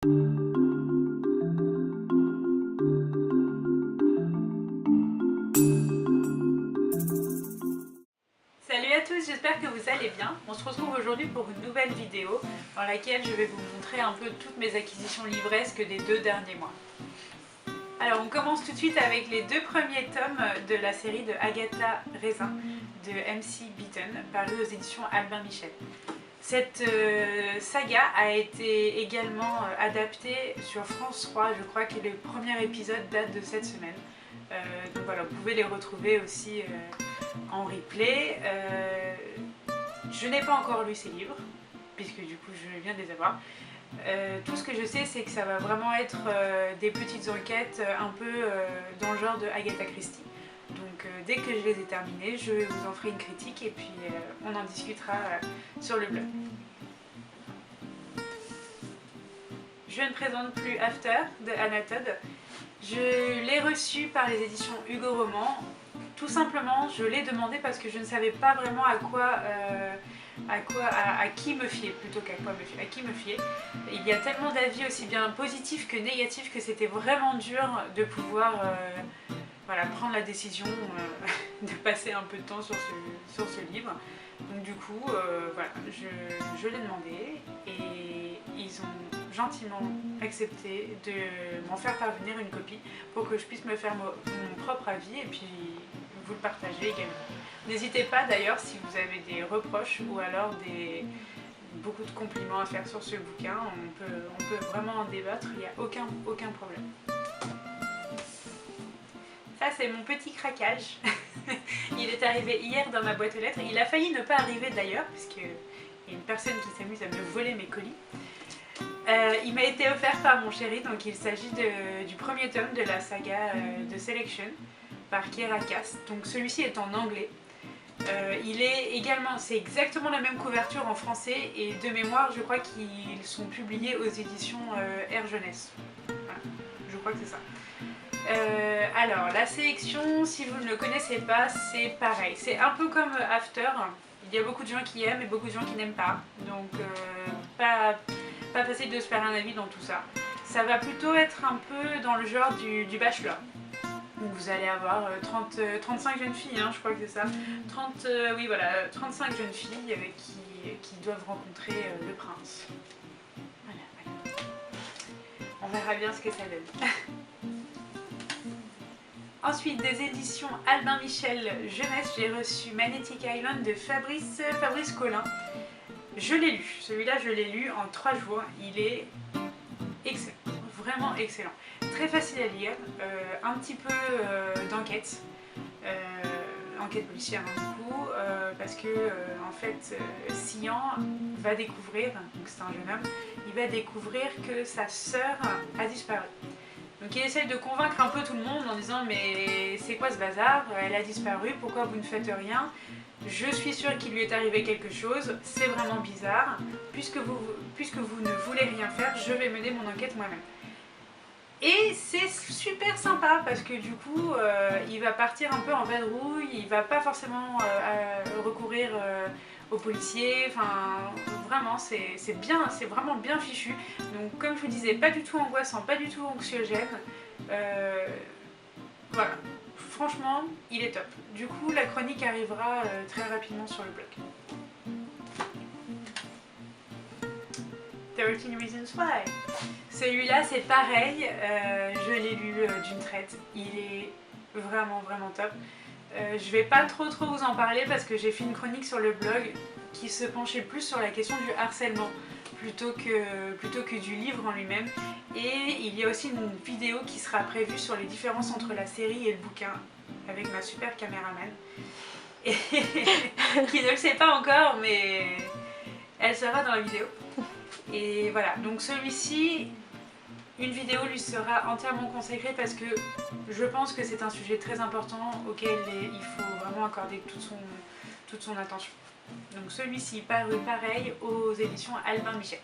Salut à tous, j'espère que vous allez bien. On se retrouve aujourd'hui pour une nouvelle vidéo dans laquelle je vais vous montrer un peu toutes mes acquisitions livresques des 2 derniers mois. Alors on commence tout de suite avec les 2 premiers tomes de la série de Agatha Raisin de MC Beaton, paru aux éditions Albin Michel. Cette saga a été également adaptée sur France 3, je crois que le premier épisode date de cette semaine. Donc voilà, vous pouvez les retrouver aussi en replay. Je n'ai pas encore lu ces livres, puisque du coup je viens de les avoir. Tout ce que je sais, c'est que ça va vraiment être des petites enquêtes un peu dans le genre de Agatha Christie. Donc dès que je les ai terminées, je vous en ferai une critique et puis on en discutera sur le blog. Je ne présente plus After de Anna Todd. Je l'ai reçu par les éditions Hugo Roman. Tout simplement, je l'ai demandé parce que je ne savais pas vraiment à qui me fier, plutôt qu'à quoi me fier, à qui me fier. Il y a tellement d'avis aussi bien positifs que négatifs que c'était vraiment dur de pouvoir voilà, prendre la décision de passer un peu de temps sur ce livre. Donc du coup, voilà, je l'ai demandé et ils ont gentiment accepté de m'en faire parvenir une copie pour que je puisse me faire mon propre avis et puis vous le partager également. N'hésitez pas d'ailleurs si vous avez des reproches ou alors beaucoup de compliments à faire sur ce bouquin, on peut vraiment en débattre, il n'y a aucun problème. Ça c'est mon petit craquage, il est arrivé hier dans ma boîte aux lettres, il a failli ne pas arriver d'ailleurs puisqu'il y a une personne qui s'amuse à me voler mes colis. Il m'a été offert par mon chéri, donc il s'agit du premier tome de la saga de Selection par Kiera Cass. Donc celui-ci est en anglais. Il est également, c'est exactement la même couverture en français et de mémoire je crois qu'ils sont publiés aux éditions Air Jeunesse. Voilà, je crois que c'est ça. Alors la sélection, si vous ne le connaissez pas, c'est pareil. C'est un peu comme After. Il y a beaucoup de gens qui aiment et beaucoup de gens qui n'aiment pas. Donc pas facile de se faire un avis dans tout ça. Ça va plutôt être un peu dans le genre du bachelor. Où vous allez avoir 35 jeunes filles, hein, je crois que c'est ça. 35 jeunes filles qui doivent rencontrer le prince. Voilà. On verra bien ce que ça donne. Ensuite, des éditions Albin Michel Jeunesse, j'ai reçu Magnetic Island de Fabrice Collin. Je l'ai lu, celui-là je l'ai lu en 3 jours, il est excellent, vraiment excellent. Très facile à lire, un petit peu d'enquête, enquête policière du coup, parce que en fait Sian va découvrir, donc c'est un jeune homme, il va découvrir que sa sœur a disparu. Donc il essaye de convaincre un peu tout le monde en disant mais c'est quoi ce bazar, elle a disparu, pourquoi vous ne faites rien? Je suis sûre qu'il lui est arrivé quelque chose, c'est vraiment bizarre, puisque vous ne voulez rien faire, je vais mener mon enquête moi-même. Et c'est super sympa parce que du coup il va partir un peu en vadrouille, il va pas forcément recourir aux policiers, enfin vraiment c'est vraiment bien fichu. Donc comme je vous disais, pas du tout angoissant, pas du tout anxiogène, voilà. Franchement, il est top. Du coup, la chronique arrivera très rapidement sur le blog. 13 Reasons Why. Celui-là, c'est pareil. Je l'ai lu d'une traite. Il est vraiment top. Je vais pas trop vous en parler parce que j'ai fait une chronique sur le blog qui se penchait plus sur la question du harcèlement plutôt que du livre en lui-même. Et il y a aussi une vidéo qui sera prévue sur les différences entre la série et le bouquin avec ma super caméraman et qui ne le sait pas encore mais elle sera dans la vidéo. Et voilà, donc celui-ci, une vidéo lui sera entièrement consacrée parce que je pense que c'est un sujet très important auquel il faut vraiment accorder toute son attention. Donc celui-ci paru pareil aux éditions Albin Michel.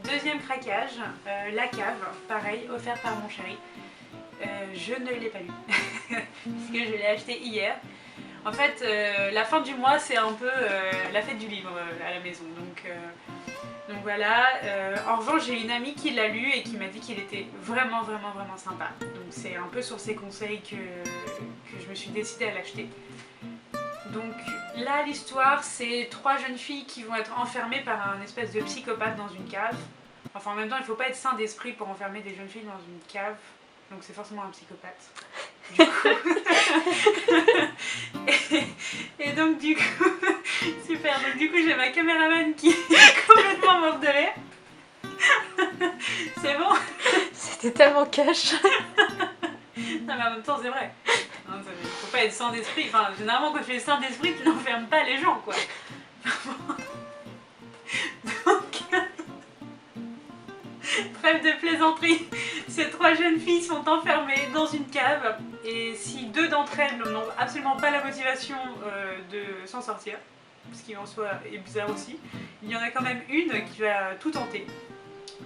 Deuxième craquage, La Cave, pareil, offert par mon chéri. Je ne l'ai pas lu, puisque je l'ai acheté hier. En fait, la fin du mois, c'est un peu la fête du livre à la maison. Donc voilà, en revanche j'ai une amie qui l'a lu et qui m'a dit qu'il était vraiment sympa. Donc c'est un peu sur ses conseils que je me suis décidée à l'acheter. Donc là l'histoire c'est 3 jeunes filles qui vont être enfermées par un espèce de psychopathe dans une cave. Enfin en même temps il faut pas être sain d'esprit pour enfermer des jeunes filles dans une cave. Donc c'est forcément un psychopathe. Du coup... et donc du coup... Super, donc du coup j'ai ma caméraman qui est complètement morte de rire. C'est bon? C'était tellement cash. Non mais en même temps c'est vrai. Faut pas être sain d'esprit. Enfin généralement quand tu es sain d'esprit tu n'enfermes pas les gens quoi. Donc... Trêve de plaisanterie. Ces 3 jeunes filles sont enfermées dans une cave et si 2 d'entre elles n'ont absolument pas la motivation de s'en sortir, ce qui en soi est bizarre aussi, il y en a quand même une qui va tout tenter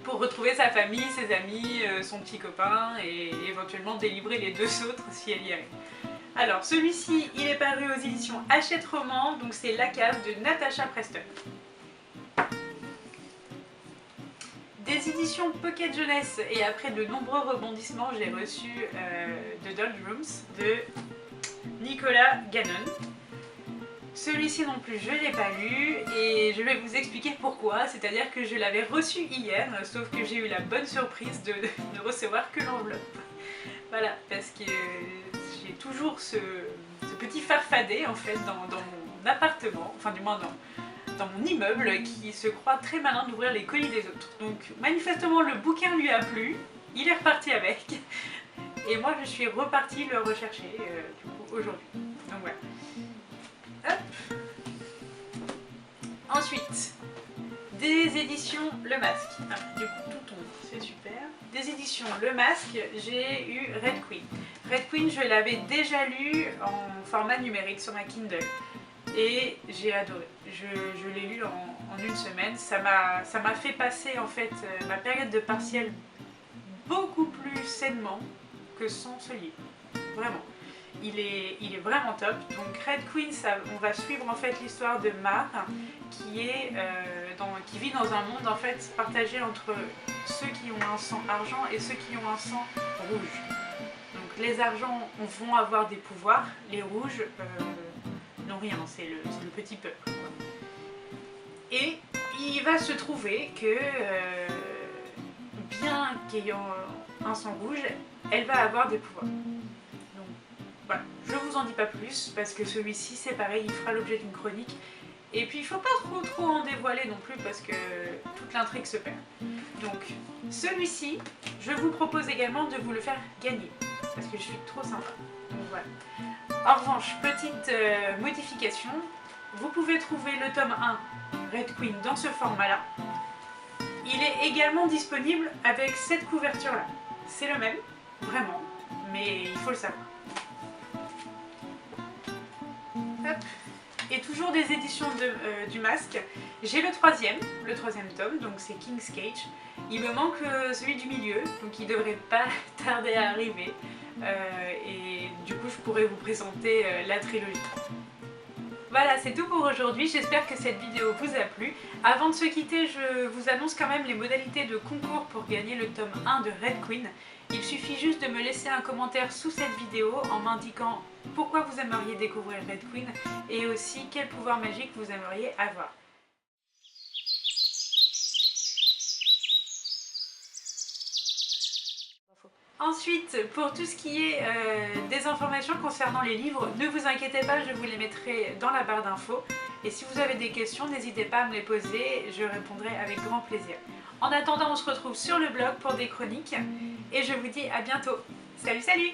pour retrouver sa famille, ses amis, son petit copain et éventuellement délivrer les 2 autres si elle y arrive. Alors celui-ci il est paru aux éditions Hachette Roman, donc c'est La Cave de Natasha Preston. Des éditions Pocket Jeunesse et après de nombreux rebondissements j'ai reçu The Doldrums de Nicolas Gannon. Celui-ci non plus je ne l'ai pas lu et je vais vous expliquer pourquoi, c'est-à-dire que je l'avais reçu hier, sauf que j'ai eu la bonne surprise de ne recevoir que l'enveloppe. Voilà, parce que j'ai toujours ce petit farfadet en fait dans mon appartement, enfin du moins dans mon immeuble qui se croit très malin d'ouvrir les colis des autres. Donc manifestement le bouquin lui a plu, il est reparti avec et moi je suis repartie le rechercher du coup aujourd'hui. Donc voilà. Hop. Ensuite, des éditions Le Masque. Ah, du coup tout tombe, c'est super. Des éditions Le Masque, j'ai eu Red Queen. Red Queen je l'avais déjà lu en format numérique sur ma Kindle. Et j'ai adoré, je l'ai lu en une semaine, ça m'a fait passer en fait ma période de partiel beaucoup plus sainement que sans ce livre, vraiment. Il est vraiment top, donc Red Queen, on va suivre en fait l'histoire de Mar qui vit dans un monde en fait partagé entre ceux qui ont un sang argent et ceux qui ont un sang rouge. Donc les argents vont avoir des pouvoirs, les rouges... non rien, c'est le petit peuple. Et il va se trouver que, bien qu'ayant un sang rouge, elle va avoir des pouvoirs. Donc voilà, je vous en dis pas plus, parce que celui-ci c'est pareil, il fera l'objet d'une chronique. Et puis il faut pas trop en dévoiler non plus, parce que toute l'intrigue se perd. Donc celui-ci, je vous propose également de vous le faire gagner, parce que je suis trop sympa. Donc voilà. En revanche, petite modification, vous pouvez trouver le tome 1 Red Queen dans ce format-là. Il est également disponible avec cette couverture-là. C'est le même, vraiment, mais il faut le savoir. Hop. Et toujours des éditions du Masque, j'ai le troisième tome, donc c'est King's Cage. Il me manque celui du milieu, donc il devrait pas tarder à arriver. Et du coup je pourrais vous présenter la trilogie. Voilà, c'est tout pour aujourd'hui, j'espère que cette vidéo vous a plu. Avant de se quitter, je vous annonce quand même les modalités de concours pour gagner le tome 1 de Red Queen. Il suffit juste de me laisser un commentaire sous cette vidéo en m'indiquant pourquoi vous aimeriez découvrir Red Queen et aussi quel pouvoir magique vous aimeriez avoir. Ensuite, pour tout ce qui est des informations concernant les livres, ne vous inquiétez pas, je vous les mettrai dans la barre d'infos. Et si vous avez des questions, n'hésitez pas à me les poser, je répondrai avec grand plaisir. En attendant, on se retrouve sur le blog pour des chroniques et je vous dis à bientôt. Salut, salut!